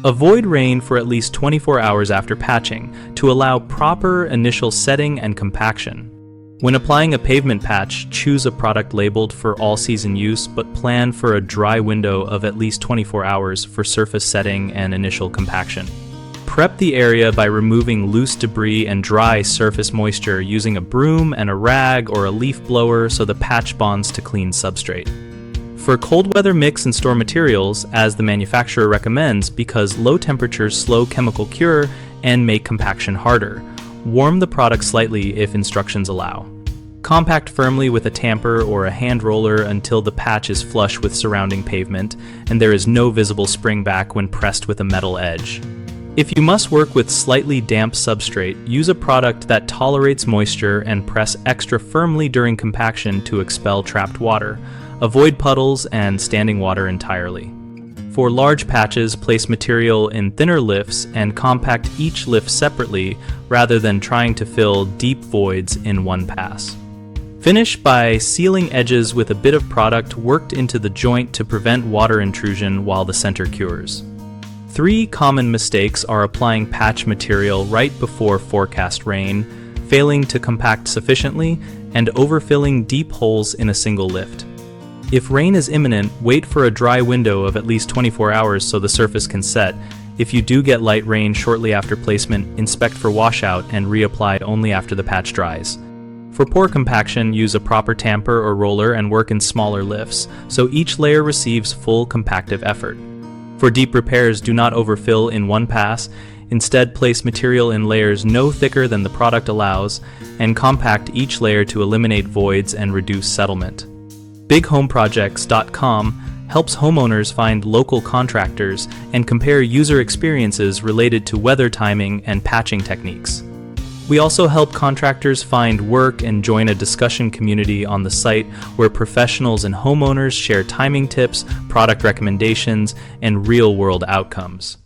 Avoid rain for at least 24 hours after patching to allow proper initial setting and compaction. When applying a pavement patch, choose a product labeled for all-season use, but plan for a dry window of at least 24 hours for surface setting and initial compaction. Prep the area by removing loose debris and dry surface moisture using a broom and a rag or a leaf blower so the patch bonds to clean substrate. For cold weather mix and store materials, as the manufacturer recommends because low temperatures slow chemical cure and make compaction harder, warm the product slightly if instructions allow. Compact firmly with a tamper or a hand roller until the patch is flush with surrounding pavement and there is no visible springback when pressed with a metal edge. If you must work with slightly damp substrate, use a product that tolerates moisture and press extra firmly during compaction to expel trapped water. Avoid puddles and standing water entirely. For large patches, place material in thinner lifts and compact each lift separately rather than trying to fill deep voids in one pass. Finish by sealing edges with a bit of product worked into the joint to prevent water intrusion while the center cures. 3 common mistakes are applying patch material right before forecast rain, failing to compact sufficiently, and overfilling deep holes in a single lift. If rain is imminent, wait for a dry window of at least 24 hours so the surface can set. If you do get light rain shortly after placement, inspect for washout and reapply only after the patch dries. For poor compaction, use a proper tamper or roller and work in smaller lifts, so each layer receives full compactive effort. For deep repairs, do not overfill in one pass. Instead, place material in layers no thicker than the product allows, and compact each layer to eliminate voids and reduce settlement. BigHomeProjects.com helps homeowners find local contractors and compare user experiences related to weather timing and patching techniques. We also help contractors find work and join a discussion community on the site where professionals and homeowners share timing tips, product recommendations, and real-world outcomes.